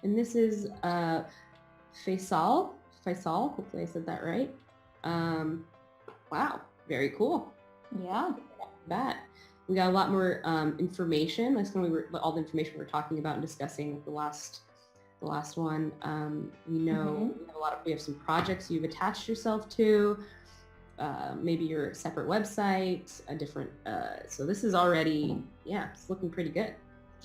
And this is Faisal. Faisal, hopefully I said that right. Wow, very cool. Yeah. That we got a lot more information. That's when we were all the information we were talking about and discussing the last one. We know we have some projects you've attached yourself to. Maybe your separate website, a different. So this is already, it's looking pretty good.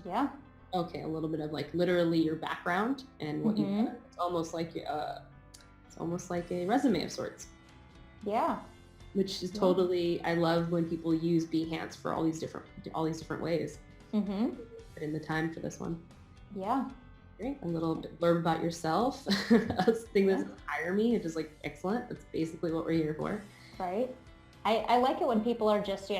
Yeah. Okay, a little bit of like literally your background and what you've done. It's almost like a resume of sorts. Yeah. Which is totally, I love when people use Behance for all these different ways. Put in the time for this one. Yeah. Great. A little bit blurb about yourself. A thing that says hire me, which is like excellent. That's basically what we're here for. Right. I like it when people are just,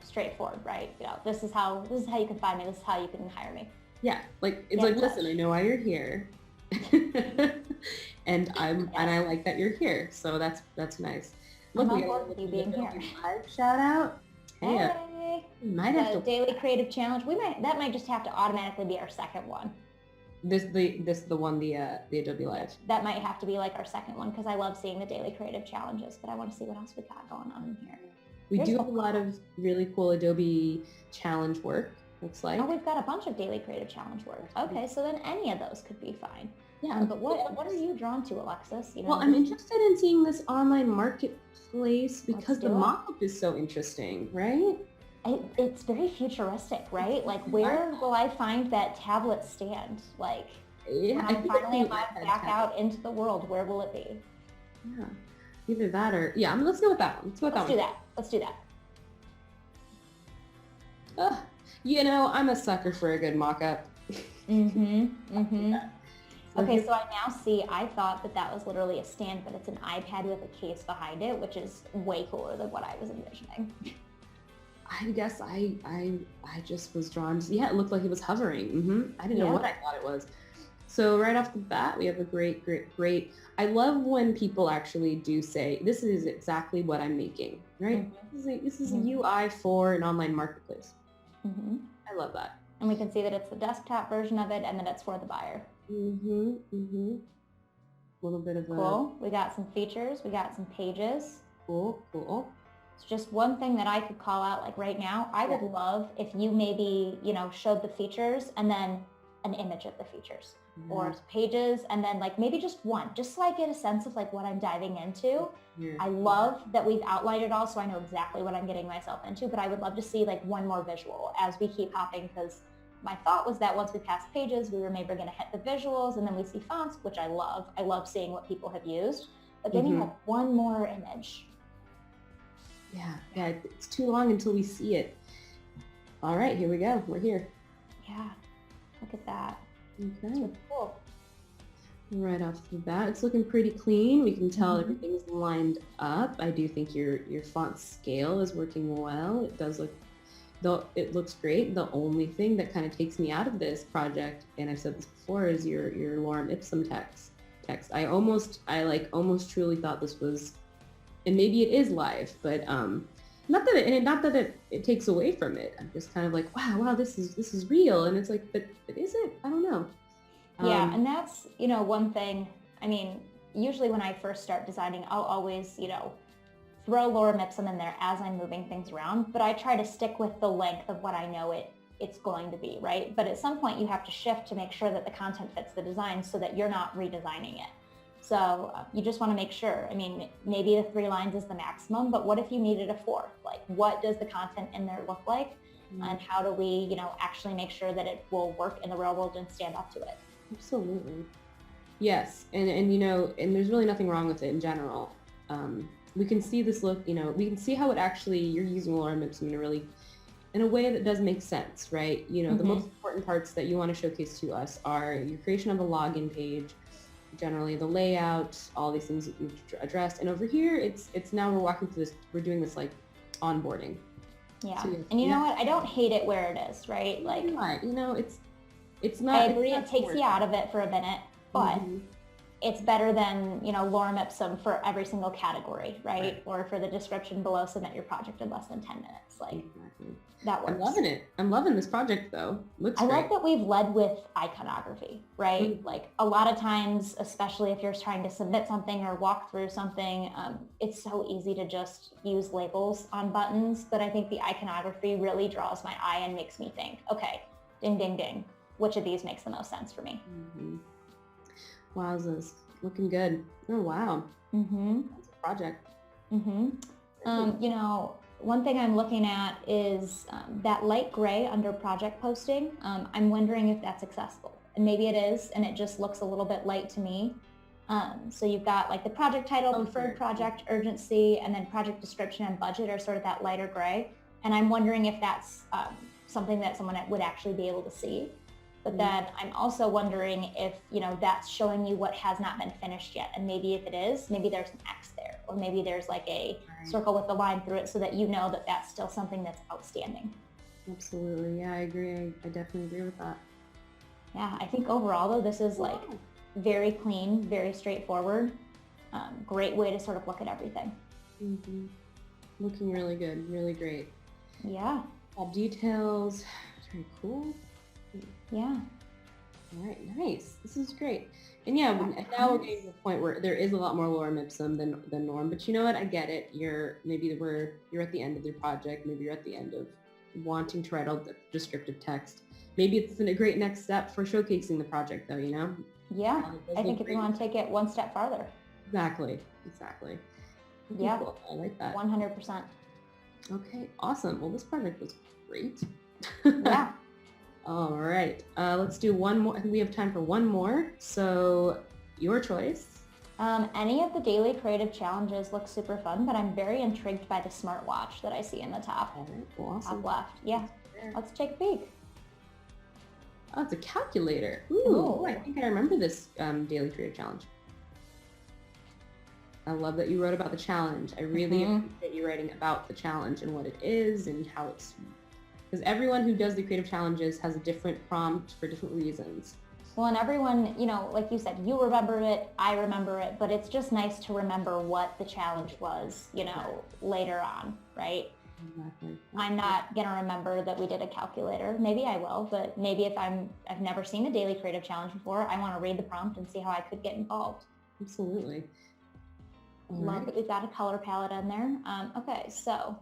straightforward, right? This is how you can find me. This is how you can hire me. Yeah. Like, it's like, listen, I know why you're here. and I like that you're here. So that's nice. Look, I'm on board with you being here. Live shout out. Hey, might have to daily creative challenge. That might just have to automatically be our second one. The Adobe Live. That might have to be like our second one because I love seeing the daily creative challenges, but I want to see what else we got going on in here. We do have a lot of really cool Adobe challenge work, looks like. Oh, we've got a bunch of daily creative challenge work. Okay, so then any of those could be fine. Yeah. But what are you drawn to, Alexis? Well, I'm interested in seeing this online marketplace because the mock-up is so interesting, right? It's very futuristic, right? Like, where will I find that tablet stand? Like, when I'm finally allowed back out into the world, where will it be? Yeah, either that or let's go with that one. Let's do that. I'm a sucker for a good mock-up. Okay, so I now see, I thought that was literally a stand, but it's an iPad with a case behind it, which is way cooler than what I was envisioning. I guess I just was drawn to, it looked like it was hovering. I didn't know what I thought it was. So right off the bat, we have a great, I love when people actually do say, this is exactly what I'm making, right? This is a UI for an online marketplace. I love that. And we can see that it's the desktop version of it and that it's for the buyer. A little bit of cool. We got some features. We got some pages. Cool. It's just one thing that I could call out, like right now, I would love if you maybe, showed the features and then an image of the features or pages and then like maybe just one, just so I get a sense of like what I'm diving into. I love that we've outlined it all so I know exactly what I'm getting myself into, but I would love to see like one more visual as we keep hopping, because my thought was that once we pass pages, we were maybe going to hit the visuals and then we see fonts, which I love. I love seeing what people have used, but give me like one more image. Yeah, it's too long until we see it. All right, here we go. We're here. Yeah, look at that. Okay. That's really cool. Right off the bat, it's looking pretty clean. We can tell everything's lined up. I do think your font scale is working well. It does look, though it looks great. The only thing that kind of takes me out of this project, and I've said this before, is your lorem ipsum text. I almost truly thought this was, and maybe it is live, but not that it takes away from it. I'm just kind of like, wow, this is real, and it's like, but is it? I don't know. Yeah, and that's, one thing. I mean, usually when I first start designing, I'll always, throw lorem ipsum in there as I'm moving things around, but I try to stick with the length of what I know it's going to be, right? But at some point you have to shift to make sure that the content fits the design so that you're not redesigning it. So you just want to make sure. I mean, maybe the 3 lines is the maximum, but what if you needed a 4th? Like, what does the content in there look like? And how do we, actually make sure that it will work in the real world and stand up to it? Absolutely. Yes. And and there's really nothing wrong with it in general. We can see this look, we can see how it actually, you're using lorem ipsum in a way that does make sense, right? The most important parts that you want to showcase to us are your creation of a login page, generally the layout, all these things that you've addressed. And over here, it's now we're walking through this, we're doing this like onboarding. Yeah. So, and you know what? I don't hate it where it is, right? Like, it's not. I agree. It takes you out of it for a minute, but it's better than, lorem ipsum for every single category, right? Or for the description below, submit your project in less than 10 minutes. Like, exactly. That works. I'm loving it. I'm loving this project though. Looks great. I like that we've led with iconography, right? Like a lot of times, especially if you're trying to submit something or walk through something, it's so easy to just use labels on buttons. But I think the iconography really draws my eye and makes me think, okay, ding, ding, ding. Which of these makes the most sense for me? Wowzers, looking good. Oh, wow. That's a project. One thing I'm looking at is that light gray under project posting. I'm wondering if that's accessible. And maybe it is, and it just looks a little bit light to me. So you've got like the project title, preferred project, urgency, and then project description and budget are sort of that lighter gray. And I'm wondering if that's something that someone would actually be able to see. But then I'm also wondering if, that's showing you what has not been finished yet. And maybe if it is, maybe there's an X there, or maybe there's like a circle with the line through it so that you know that that's still something that's outstanding. Absolutely. Yeah, I agree. I definitely agree with that. Yeah, I think overall though, this is like very clean, very straightforward. Great way to sort of look at everything. Looking really good. Really great. Yeah. All details. Very cool. Yeah. All right, nice. This is great. And yeah, now we're getting to the point where there is a lot more lorem ipsum than norm. But you know what? I get it. You're at the end of your project. Maybe you're at the end of wanting to write all the descriptive text. Maybe it's a great next step for showcasing the project, though. Yeah, I think if you want to take it one step farther. Exactly. Okay, yeah, cool. I like that. 100%. Okay, awesome. Well, this project was great. Yeah. All right, let's do one more. I think we have time for one more. So your choice. Any of the daily creative challenges look super fun, but I'm very intrigued by the smartwatch that I see in the top, awesome. top left. Yeah, let's take a peek. Oh, it's a calculator. Ooh. I think I remember this daily creative challenge. I love that you wrote about the challenge. I really appreciate you writing about the challenge and what it is and how it's... Because everyone who does the creative challenges has a different prompt for different reasons. Well, and everyone, like you said, you remember it, I remember it, but it's just nice to remember what the challenge was, later on, right? Exactly. I'm not going to remember that we did a calculator. Maybe I will, but maybe if I've never seen a daily creative challenge before, I want to read the prompt and see how I could get involved. Absolutely. Love that we've got a color palette in there. Okay, so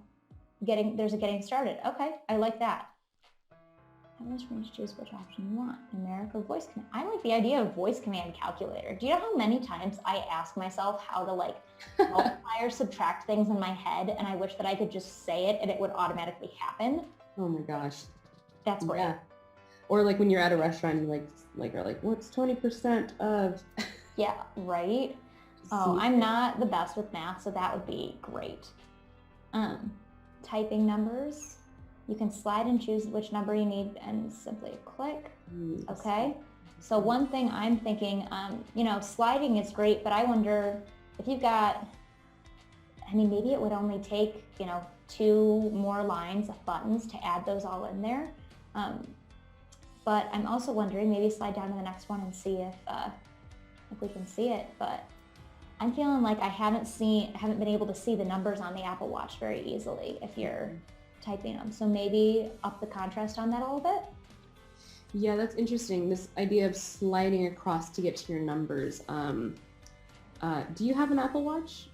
there's a getting started. Okay, I like that. Have this screen to choose which option you want, numeric or voice command. I like the idea of voice command calculator. Do you know how many times I ask myself how to multiply or subtract things in my head, and I wish that I could just say it and it would automatically happen? Oh my gosh. That's great. Yeah. Or when you're at a restaurant, you are like, what's 20% of? Yeah, right. Oh, I'm not the best with math, so that would be great. Typing numbers. You can slide and choose which number you need and simply click. Okay. So one thing I'm thinking, sliding is great, but I wonder if you've got, maybe it would only take, 2 more lines of buttons to add those all in there. But I'm also wondering, maybe slide down to the next one and see if we can see it. But I'm feeling like I haven't been able to see the numbers on the Apple Watch very easily if you're typing them. So maybe up the contrast on that a little bit. Yeah, that's interesting. This idea of sliding across to get to your numbers. Do you have an Apple Watch?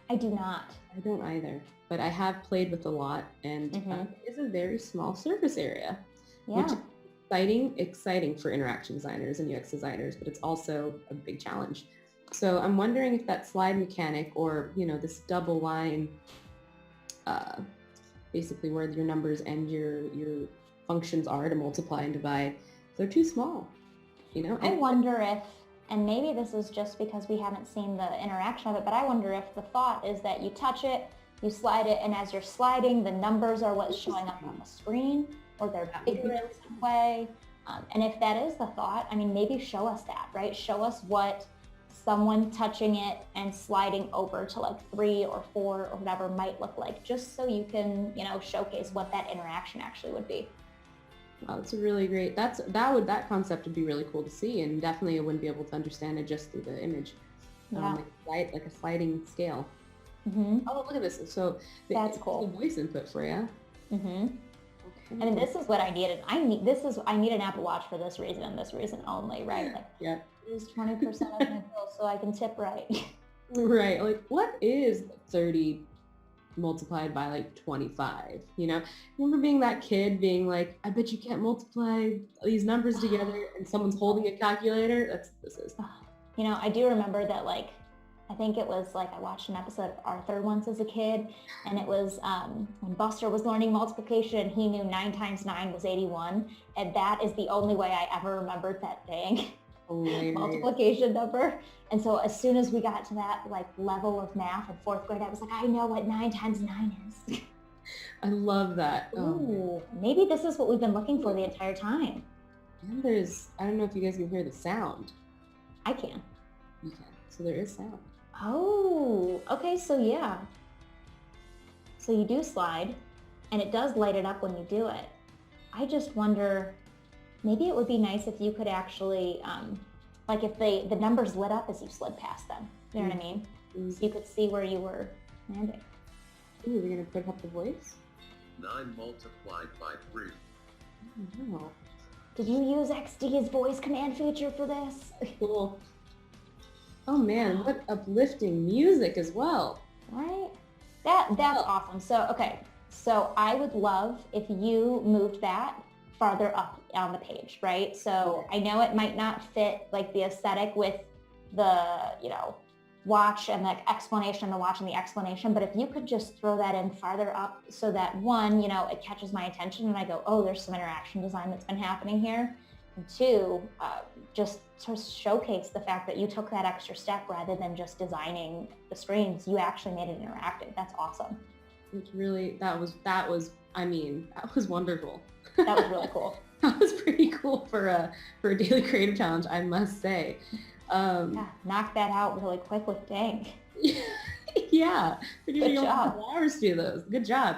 I do not. I don't either, but I have played with a lot, and it is a very small surface area, which is exciting for interaction designers and UX designers, but it's also a big challenge. So I'm wondering if that slide mechanic or, this double line, basically where your numbers and your functions are to multiply and divide, they're too small, I wonder if, and maybe this is just because we haven't seen the interaction of it, but I wonder if the thought is that you touch it, you slide it, and as you're sliding, the numbers are what's showing up on the screen, or they're bigger in some way. And if that is the thought, maybe show us that, right? Show us what someone touching it and sliding over to 3 or 4 or whatever might look like, just so you can, showcase what that interaction actually would be. Wow, that's a really great, that concept would be really cool to see, and definitely I wouldn't be able to understand it just through the image. Yeah. Like a sliding scale. Mm-hmm. Oh, look at this. So That's it's cool. the voice input for you. Mm-hmm. Okay. I mean, this is what I needed. I need an Apple Watch for this reason and this reason only, right? Like, Yeah. use 20% of my bill so I can tip right. Right. Like, what is 30 multiplied by like 25? You know, remember being that kid being like, I bet you can't multiply these numbers together, and someone's holding a calculator. That's what this is. You know, I do remember that, like, I think it was like I watched an episode of Arthur once as a kid, and it was when Buster was learning multiplication, he knew 9 times 9 was 81, and that is the only way I ever remembered that dang multiplication number. And so as soon as we got to that like level of math in 4th grade, I was like, I know what 9 times 9 is. I love that. Ooh, maybe this is what we've been looking for the entire time. And I don't know if you guys can hear the sound. I can. You can. So there is sound. Oh, okay. So yeah. So you do slide, and it does light it up when you do it. I just wonder, maybe it would be nice if you could actually, like if the numbers lit up as you slid past them. You know what I mean? So you could see where you were landing. Ooh, we're going to put up the voice? 9 multiplied by 3. Oh, Did you use XD's voice command feature for this? cool. Oh man, what uplifting music as well. Right? That's awesome. So, okay. So I would love if you moved that farther up on the page, right? So I know it might not fit like the aesthetic with the, you know, watch and the explanation, the watch and the explanation, but if you could just throw that in farther up so that one, you know, it catches my attention and I go, oh, there's some interaction design that's been happening here. And two, just to showcase the fact that you took that extra step rather than just designing the screens, you actually made it interactive. That's awesome. It's really, that was wonderful. That was really cool. That was pretty cool for a daily creative challenge, I must say. Yeah, knock that out really quickly. Dang. Yeah. Good job. Hours to do those. Good job.